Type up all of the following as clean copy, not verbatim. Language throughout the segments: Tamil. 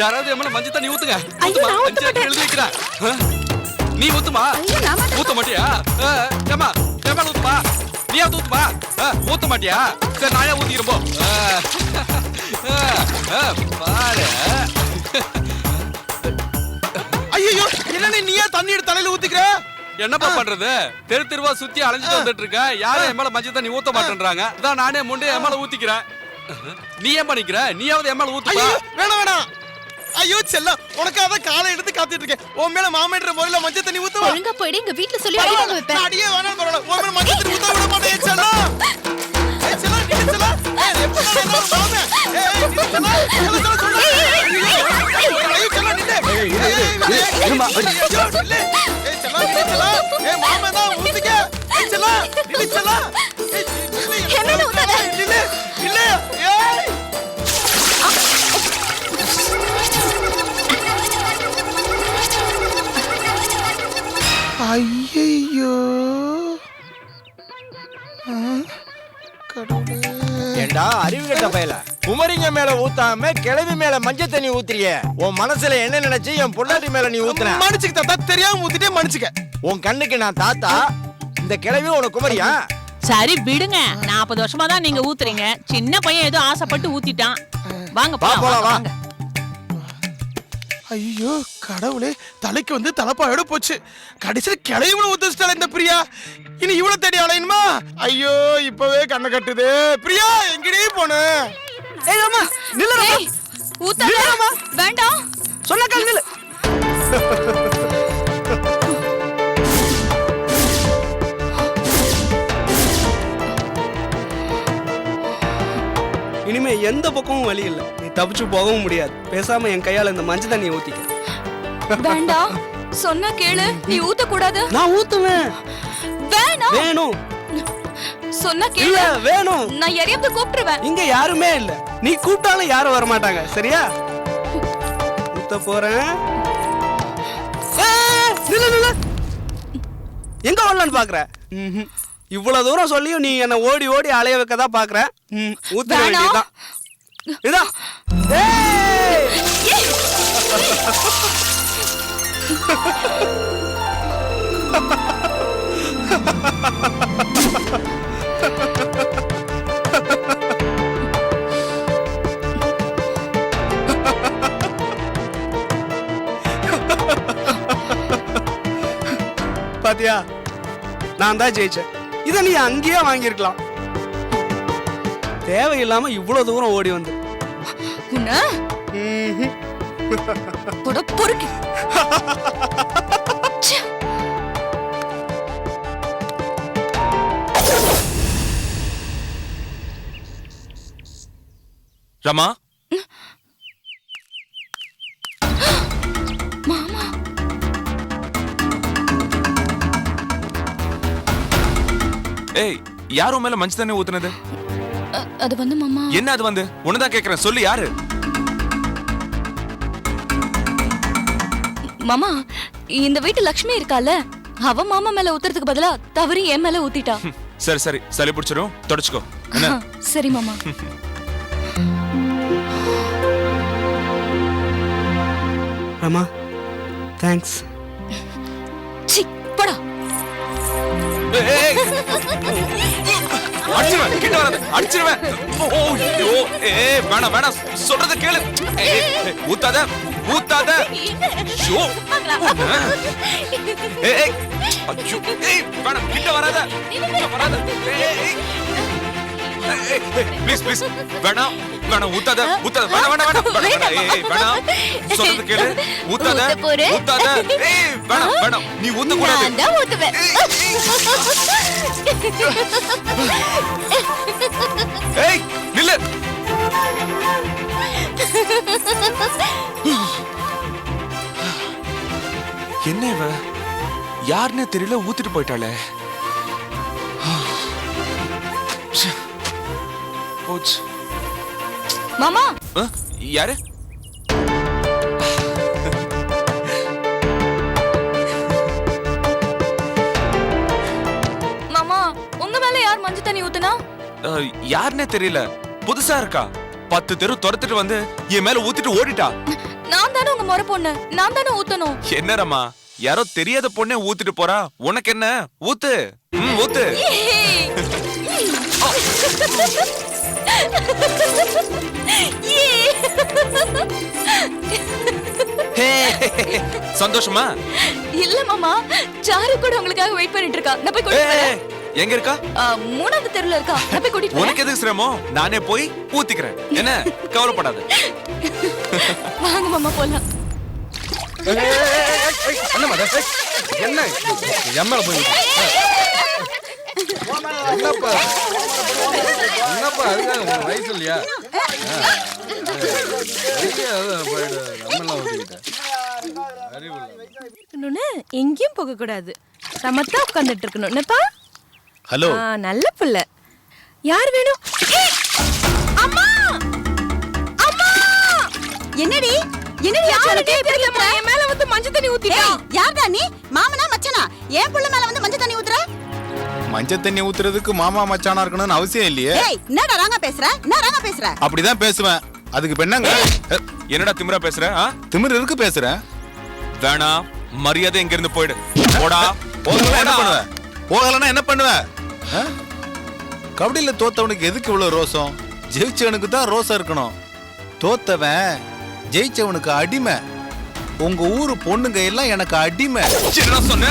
யாராவது என் மேல மஞ்சள் தண்ணி ஊத்துங்க. ஐயோ, நான் ஊத்த பஞ்சாயத்துல எழுதி வைக்கிறேன். நீ ஊத்துமா? ஊத்த மாட்டியா? ஏமா என் மேல ஊத்துமா? நீயா ஊத்துமா? ஊத்த மாட்டியா? சரி நாயா ஊத்திக்கிறப்போ. பாரு. ஐயோ, என்ன நீயா தண்ணி எடுத்து தலையில ஊத்திக்கிற? என்னப்பா பண்றது? தெரு தெருவா சுத்தி அலைஞ்சிட்டு வந்துட்டு இருக்க. யாரும் என் மேல மஞ்சள் தண்ணி ஊத்த மாட்டேன்றாங்க. அதான் நானே முண்டே என் மேல ஊத்திக்கிறேன். நீ ஏன் பண்ணிக்கிற? நீயாவது என் மேல ஊத்துப்பா. வேணாம். ஐயோ செல்லம், உனக்காக காலை எடுத்து காத்துட்டு இருக்கேன். உன் மேல மாமேன்ற முறையில மஞ்சள் தண்ணி ஊத்துவா? ஒழுங்கா போயிடு, எங்க வீட்ல சொல்லி அடி வாங்க வைப்பேன். அடியே வேணாம் பரவாயில்ல. உன் மேல மஞ்சள் தண்ணி ஊத்த விட மாட்டேன் செல்லம். செல்லம் நீ செல்லம். எப்ப நான் மாமே. செல்லம் சொல்லு. ஐயோ செல்லம் நில்லே. இருமா. செல்லம் மாமா தான் ஊத்திக்க. செல்லம் நில்லு செல்லம். என்ன ஊத்தாத? நில்லு. ஏய் ஐயோ ஏண்டா அறிவு கெட்ட பயல, குமரிங்க மேல ஊத்தாம கிழவி மேல மஞ்சள் தண்ணி ஊத்துறிய. உன் மனசுல என்ன நினைச்சு என் பொண்டாட்டி மேல நீ ஊத்துன? மன்னிச்சுக்க தாத்தா, தெரியாம ஊத்திட்டே மன்னிச்சுக்க. உன் கண்ணுக்கு நான் தாத்தா, இந்த கிழவி உனக்கு குமரியா? சரி விடுங்க, 40 வருஷமா தான் நீங்க ஊத்துறீங்க. சின்ன பையன் ஏதோ ஆசைப்பட்டு ஊத்திட்டான். வாங்க போலாம் வா. ஐயோ கடவுளே, தலைக்கு வந்து தலப்பாயோட போச்சு. கடைசியில கிளையுமே ஊத்துச்சிட்டால இந்த பிரியா. இனி இவ்வளவு தேடி அலையணுமா? ஐயோ இப்பவே கண்ணை கட்டுது. பிரியா எங்கடி போன? ஏய் அம்மா நில்லுடா. ஊத்தாத. வேண்டாம். சொன்ன கால் நில்லு. இனிமே எந்த பக்கமும் வழி இல்ல. நீ தப்பிச்சு போகவும் முடியாது. பேசாம என் கையால இந்த மஞ்சள் தண்ணியை ஊத்திக்க. வேண்டாம். சொன்னா கேளு. நீ ஊத்த கூடாது. நான் ஊத்துவேன். வேணாம். வேணும். சொன்னா கேளு. இல்ல வேணும். நான் யாரையாவது கூப்பிட்டுருவேன். இங்க யாருமே இல்ல. நீ கூப்பிட்டாலும் யாரும் வர மாட்டாங்க. சரியா? ஊத்த போறேன். நில்லு. எங்க வரலான்னு பாக்குற? இவ்வளவு தூரம் சொல்லியும் நீ என்ன ஓடி ஓடி அலைய வைக்க தான் பாக்குற. ஊத்த வேண்டியதுதான். இதா. பாத்தியா, நான் தான் ஜெயிச்சேன். இத நீ அங்கேயே வாங்கியிருக்கலாம். தேவையில்லாம இவ்வளவு தூரம் ஓடி வந்து பொறுக்கி. ரமா, மாமா ஏய், யார் உன் மேல மஞ்சள் தண்ணி ஊத்துனது? அது வந்து மாமா. என்ன அது வந்து? உன்னதான் கேக்குறேன், சொல்லு யாரு? மாமா, இந்த வீட்டு லக்ஷ்மி இருக்கால, அவ மாமா மேல ஊத்துறதுக்கு பதிலா தவறி என் மேல ஊத்திட்டா. சரி சரி, சளி பிடிச்சிரும், தொடச்சுக்கோ. சரி மாமா. ரமா, தேங்க்ஸ். சி போடா. அடிச்சிருவேன், கிட்ட வராத, அடிச்சிருவேன். வேணாம், சொல்றத கேளு. ஊத்தாத. வேணாம், கிட்ட வராத. ப்ளீஸ் வேணாம், ஊத்தாத. வேணாம், சொல்றது கேளு. ஊத்தாத. வேணாம், நீ ஊத்த கூடாது. நான் ஊத்துவேன். ஏய் நில்லு. என்ன இவ யாருன்னு தெரியல, ஊத்திட்டு போயிட்டாளே. மாமா, யாரு? மாமா, உங்க மேல யார் மஞ்சள் தண்ணி ஊத்துனா? யாருன்னே தெரியல, புதுசா இருக்கா. 10 தெரு துரத்துட்டு வந்து என் மேல ஊத்திட்டு ஓடிட்டா. நான் தானே உங்க முறை பொண்ணு, நான் தானே ஊத்தணும். என்ன ரமா, யாரோ தெரியாத பொண்ணே ஊத்திட்டு போறா. உனக்கு என்ன? ஊத்து. ஊத்து. ஏய். சந்தோஷமா? இல்ல மாமா, சாரு கூட உங்களுக்காக வெயிட் பண்ணிட்டு இருக்கா. நான் போய் கூட்டிட்டு வரேன். எங்க இருக்கா? 3வது தெருல இருக்கா. நான் போய் கூட்டிட்டு வரேன். உனக்கு எதுக்கு சிரமம்? நானே போய் ஊத்திக்கிறேன். என்ன கவலைப்படாத. வாங்க மாமா போலாம். என்ன எம்எல்ஏ போய் என்னப்பா என்னப்பா அதுக்காக உங்க வயசு இல்லையா? எங்கேயும் போக கூடாது, சமத்தா உட்கார்ந்துட்டு இருக்கணும். என்னப்பா? ஹலோ. நல்ல புள்ள. யார் வேணும்? அம்மா அம்மா, என்னடி என்னடி யாருக்கே தெரியலம்மா, என் மேல வந்து மஞ்சள் தண்ணி ஊத்திட்டான். யார்டா நீ? மாமனா மச்சனா? ஏன் புள்ள மேல வந்து மஞ்சள் தண்ணி ஊத்துற? மஞ்சள் தண்ணி ஊத்துறதுக்கு மாமா மச்சானா இருக்கணும்னு அவசியம் இல்லையே. ஏய், என்னடா ராங்கா பேசுற? என்ன ராங்கா பேசுற? அப்படிதான் பேசுவேன். அதுக்கு பெண்ணாங்க என்னடா திமிரா பேசுற? திமிர் இருக்கு பேசுறேன். வேணா, மரியாதை இங்க இருந்து போயிடு. போடா. போகலன்னா என்ன பண்ணுவ? போகலன்னா என்ன பண்ணுவ? கபடியில தோத்தவனுக்கு எதுக்கு இவ்வளவு ரோசம்? ஜெயிச்சவனுக்கு தான் ரோசம் இருக்கணும். தோத்தவன் ஜெயிச்சவனுக்கு அடிமை. உங்க ஊரு பொண்ணுங்க எல்லாம் எனக்கு அடிமை. என்ன சொன்ன?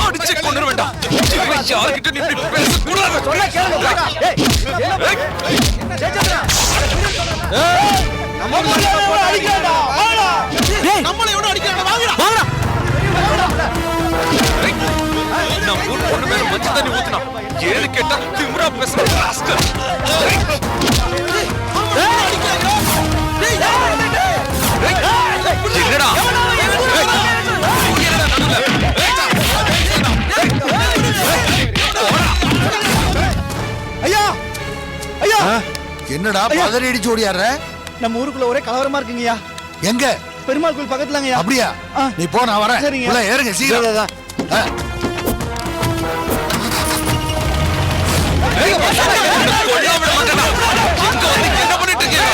அடிச்சு கொண்டு வேண்டாம். யார்கிட்ட நீ இப்படி பேசக்கூடாது. நம்மள எவனோ அடிக்கிறான். வாங்கடா. நான் ஊர் பொண்ணு மேல மஞ்சள் தண்ணி ஊத்துனா ஏன்னு கேட்டா திமிரா பேசுற ராஸ்கல். என்னடா? ஐயா ஐயா, என்னடா பதறி அடிச்சு ஓடியாடுற? நம்ம ஊருக்குள்ள ஒரே கலவரமா இருக்குங்கய்யா. எங்க? பெருமாள் கோயில் பக்கத்துலங்கய்யா. அப்படியா? நீ போ, நான் வரேன். சரிங்க. உள்ள ஏறுங்க சீக்கிரம். என்ன பண்ணிட்டு இருக்கீங்க?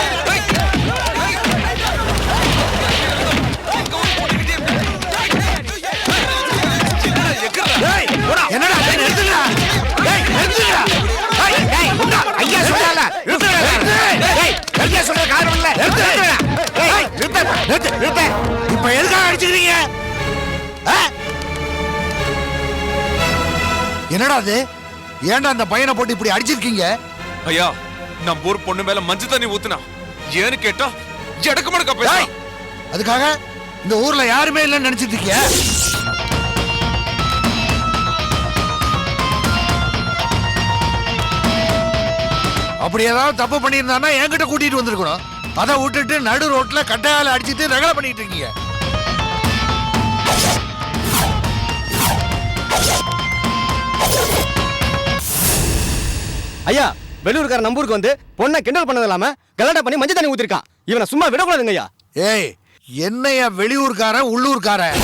என்னடா நிறுத்துங்கடா. டேய் நிறுத்துங்கடா. டேய் உண்டா ஐயா சொல்றல. ஐயா சொல்ற காரணம் இல்ல. நிறுத்துங்கடா. டேய் நிறுத்து. இப்ப எதுக்காக அடிச்சிருக்கீங்க? என்னடா அது? ஏன்டா அந்த பையனை போட்டு இப்படி அடிச்சிருக்கீங்க? ஐயா, நம்ம ஊர் பொண்ணு மேல மஞ்சள் தண்ணி ஊத்துனா ஏன்னு கேட்டா எடக்கு மடக்க பேச. அதுக்காக இந்த ஊர்ல யாருமே இல்லைன்னு நினைச்சிட்டு இருக்கியா? அப்படி ஏதாவது தப்பு பண்ணியிருந்தானா என்கிட்ட கூட்டிட்டு வந்திருக்கணும். அதை விட்டுட்டு நடு ரோட்ல கட்டையால அடிச்சிட்டு ரகலை பண்ணிட்டு இருக்கீங்க. ஐயா, வெளியூர்கார நம்பூருக்கு வந்து பொண்ணை கிண்டல் பண்ணது இல்லாம கலாட்டா பண்ணி மஞ்சள் தண்ணி ஊத்திருக்கான். இவனை சும்மா விடக்கூடாதுங்க ஐயா. ஏய், என்னையா வெளியூர்காரன் உள்ளூர்காரன்?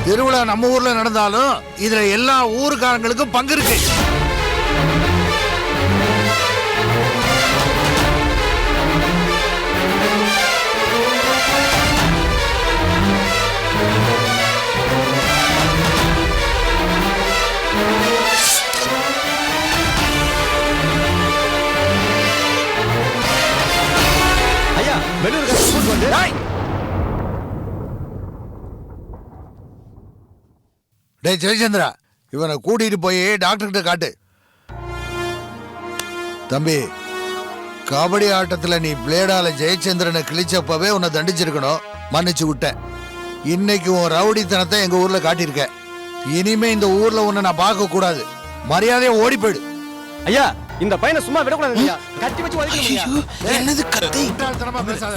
திருவிழா நம்ம ஊர்ல நடந்தாலும் இதுல எல்லா ஊருக்காரங்களுக்கும் பங்கு இருக்கு. ஐயா, வெளியூர்கார நம்பூருக்கு வந்து டேய் ஜெயச்சந்திரா, இவனை கூட்டிட்டு போய் டாக்டர் கிட்ட காட்டு. தம்பி, கபடி ஆட்டத்துல நீ பிளேடால ஜெயச்சந்திரனை கிழிச்சப்பவே உன்னை தண்டிச்சிருக்கணும், மன்னிச்சு விட்டேன். இன்னைக்கு உன் ரவுடித்தனத்தை எங்க ஊர்ல காட்டியிருக்க. இனிமே இந்த ஊர்ல உன்னை நான் பார்க்க கூடாது. மரியாதையா ஓடி போயிடு. ஐயா, இந்த பையனை சும்மா விடக்கூடாது ஐயா. கட்டி வச்சு ஐயோ, என்னது கத்தி? முட்டாள்தனமா பேசாத.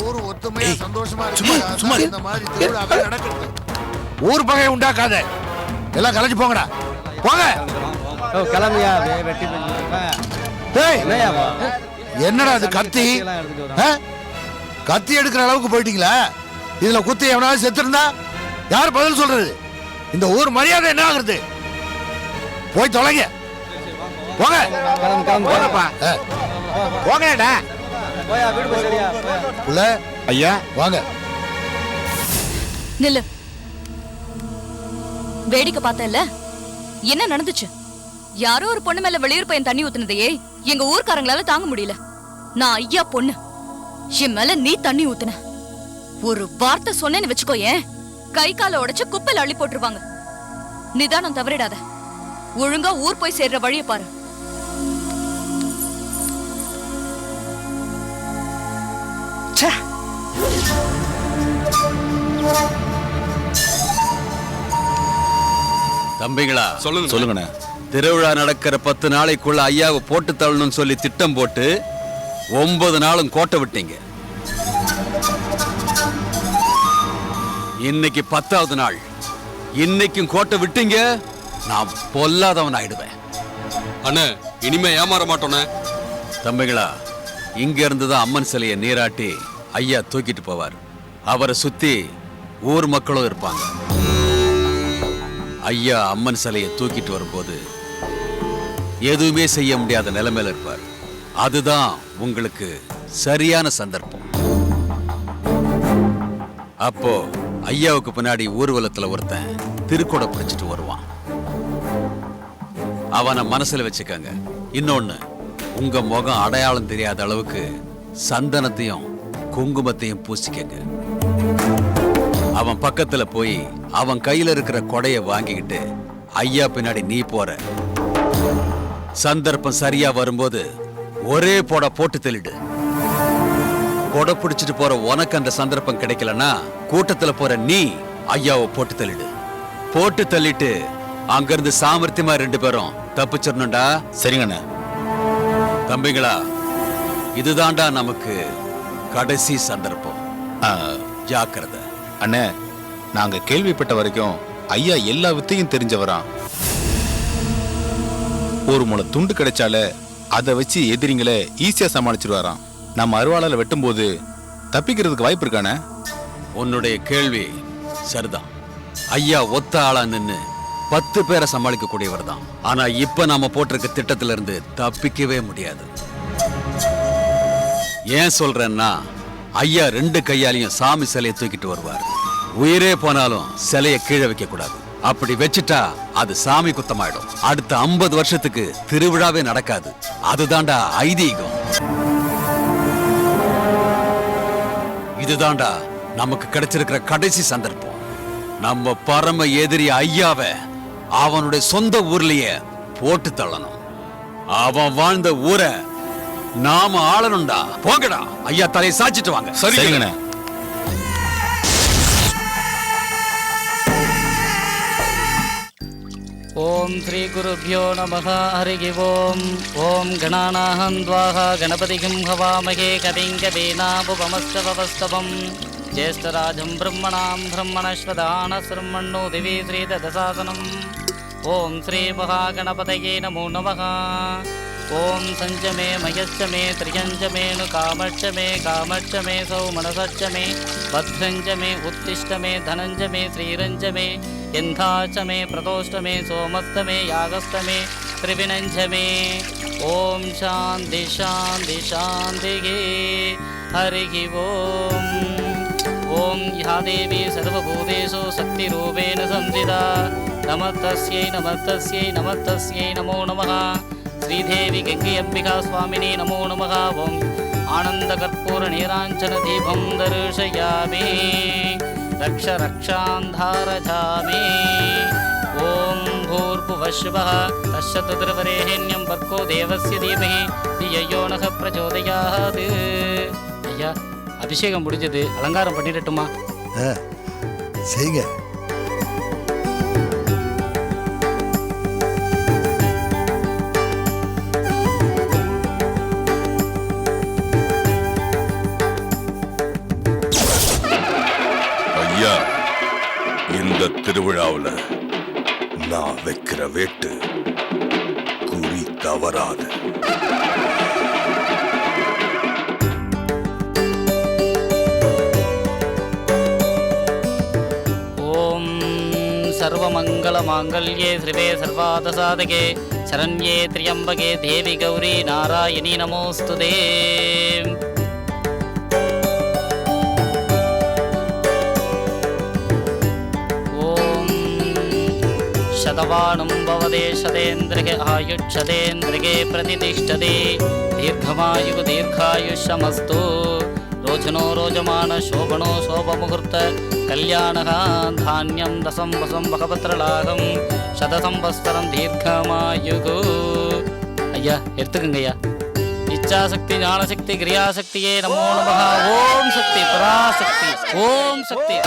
ஊர் ஒத்துமையா சந்தோஷமா சும்மா இருக்கு. இந்த மாதிரி திருவிழாவே நடக்குது. ஊர் பகையை உண்டாக்காத. எல்லாம் கலைஞ்சு போங்கடா, போங்க. கிளம்பியா வெட்டி டேய், என்னடா இது கத்தி? கத்தி எடுக்கிற அளவுக்கு போயிட்டீங்களா? இதுல குத்தி எவனாவது செத்துருந்தா யார் பதில் சொல்றது? இந்த ஊர் மரியாதை என்ன ஆகுறது? போய் தொலைங்க, போங்க. போங்கடா ஐயா வாங்க. நில்லு. வேடிக்கை பார்த்தல, என்ன நடந்துச்சு? யாரோ ஒரு பொண்ணு மேல வெளியூர் பையன் தண்ணி ஊத்துனதையே எங்க ஊர்க்காரங்களால தாங்க முடியல. நான் ஐயா பொண்ணு, என் மேல நீ தண்ணி ஊத்துன. ஒரு வார்த்தை சொன்னேன்னு வச்சுக்கோ, ஏன் கை கால உடைச்சு குப்பையில அள்ளி போட்டுருவாங்க. நிதானம் தவறிடாத. ஒழுங்கா ஊர் போய் சேர்ற வழியை பாரு. தம்பிங்களா, சொல்லுங்கண்ணே. திருவிழா நடக்கிற 10 நாளைக்குள்ள ஐயாவை போட்டு தள்ளணும்னு சொல்லி திட்டம் போட்டு 9 நாளும் கோட்டை விட்டீங்க. இன்னைக்கு 10வது நாள். இன்னைக்கும் கோட்டை விட்டீங்க, நான் பொல்லாதவன் ஆயிடுவேன். அண்ணே, இனிமே ஏமாற மாட்டோண்ணே. தம்பிங்களா, இங்க இருந்துதான் அம்மன் சிலையை நீராட்டி ஐயா தூக்கிட்டு போவார். அவரை சுத்தி ஊர் மக்களும் இருப்பாங்க. ஐயா அம்மன் சிலையை தூக்கிட்டு வரும்போது எதுவுமே செய்ய முடியாத நிலைமையில இருப்பார். அதுதான் உங்களுக்கு சரியான சந்தர்ப்பம். அப்போ ஐயாவுக்கு பின்னாடி ஊர்வலத்துல ஒருத்தன் திருக்குடை பிடிச்சிட்டு வருவான். அவனை மனசுல வச்சுக்கங்க. இன்னொன்னு, உங்க முகம் அடையாளம் தெரியாத அளவுக்கு சந்தனத்தையும் குங்குமத்தையும் பூசிக்கங்க. அவன் பக்கத்துல போய் அவன் கையில இருக்கிற கொடைய வாங்கிக்கிட்டு ஐயா பின்னாடி நீ போற. சந்தர்ப்பம் சரியா வரும்போது ஒரே போட போட்டு தள்ளிடு. கொடை பிடிச்சிட்டு போற உனக்கு அந்த சந்தர்ப்பம் கிடைக்கலன்னா கூட்டத்துல போற நீ ஐயாவை போட்டு தள்ளிடு. போட்டு தள்ளிட்டு அங்கிருந்து சாமர்த்தியமா 2 பேரும் தப்பிச்சிடணும்டா. சரிங்கண்ணே. தம்பிங்களா, இதுதான்டா நமக்கு கடைசி சந்தர்ப்பம். ஜாக்கிரதை. அண்ணே, நாங்க கேள்விப்பட்ட வரைக்கும் ஐயா எல்லா வித்தையும் தெரிஞ்சவராம். ஒரு முளை துண்டு கிடைச்சால அதை வச்சு எதிரிங்களை ஈஸியா சமாளிச்சிருவாராம். நம்ம அருவாளால வெட்டும் போது தப்பிக்கிறதுக்கு வாய்ப்பு இருக்கானே? உன்னுடைய கேள்வி சரிதான். ஐயா ஒத்த ஆளா நின்னு 10 பேரை சமாளிக்க கூடியவர் தான். ஆனா இப்ப நாம போட்டிருக்க திட்டத்தில இருந்து தப்பிக்கவே முடியாது. ஏன் சொல்றேன்னா, ஐயா 2 கையாலையும் சாமி சிலையை தூக்கிட்டு வருவார். உயிரே போனாலும் சிலையை கீழே வைக்க கூடாது. அப்படி வச்சுட்டா அது சாமி குத்தமாயிடும். அடுத்த 50 வருஷத்துக்கு திருவிழாவே நடக்காது. அதுதான்டா ஐதீகம். இதுதான்டா நமக்கு கிடைச்சிருக்கிற கடைசி சந்தர்ப்பம். நம்ம பரம எதிரி ஐயாவை அவனுடைய சொந்த ஊர்லயே போட்டு தள்ளணும். அவன் வாழ்ந்த ஊரை நாம ஆளணும்டா. போங்கடா, ஐயா தலையை சாச்சிட்டு வாங்க. சரிங்கண்ணே. ஓம் ஸ்ரீ குருப்யோ நமः. ஹரி ஓம். ஓம் கணானாஹம் த்வாஹா கணபதிகம் ஹவாமஹே கவிம் கவீனாமுபமஸ்தவஸ்தவம் ஜேஷ்டராஜம் பிரம்மணாம் பிரம்மணஸ்வதான சிரம்மண்ணோ திவி ஸ்ரீததசாசனம். ஓம் ஸ்ரீ மகாகணபதயே நமோ நமः. ஓம் சஞ்சமே மயச்சமே திரியஞ்சமே நு காமட்சமே காமட்சமே சௌமனசச்சமே பத்ரஞ்சமே உத்திஷ்டமே தனஞ்சமே ஸ்ரீரஞ்சமே யந்தாச்சமே பிரதோஷ்டமே சோமஸ்தமே யாகஸ்தமே திரிவினஞ்சமே. ஓம் சாந்தி சாந்தி சாந்திகே. ஹரி ஓம். ஓம் யா தேவி சர்வபூதேஷு சக்திரூபேண சம்ஸ்திதா நமஸ்தஸ்யை நமஸ்தஸ்யை நமஸ்தஸ்யை நமோ நமः. श्रीदेवी गंगे अंबिका स्वामिनी नमो नमः. ओम आनंद कर्पूर नीरांजन दीपं दर्शयामि रक्ष रक्षान्धारयामि. ओम भूर्भुवः शुभः तस्य तुर्वरेण्यं भर्गो देवस्य धीमहि धियो नः प्रचोदयात्. ஐயா அபிஷேகம் முடிஞ்சது, அலங்காரம் பண்ணிடட்டுமா? செய்யுங்க. ஐயா, இந்த திருவிழாவுல நான் வைக்கிற வேட்டு குறி தவறாது. ஓம் சர்வமங்கல மாங்கல்யே ஸ்ரீவே சர்வாத சாதகே சரண்யே திரியம்பகே தேவி கௌரி நாராயணி நமோஸ்துதே. शतवानुं भवते शतेन्द्रिके आयुष्यतेन्द्रिके प्रतिष्ठते दीर्घमायुः दीर्घायुष्यमस्तु. रोचनो रोचमान शोभनो शोभमुहूर्त कल्याणः धान्यं दशं वसं भगवत्रलाहं शतसंवत्सरं दीर्घमायुः. ஐயா எடுத்துக்கங்க ஐயா. இச்சாசக்தி ஞானசக்தி கிரியாசக்தியே நமோ நமः. ஓம் சக்தி பராசக்தி. ஓம் சக்தி.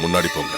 முன்னாடி போங்க.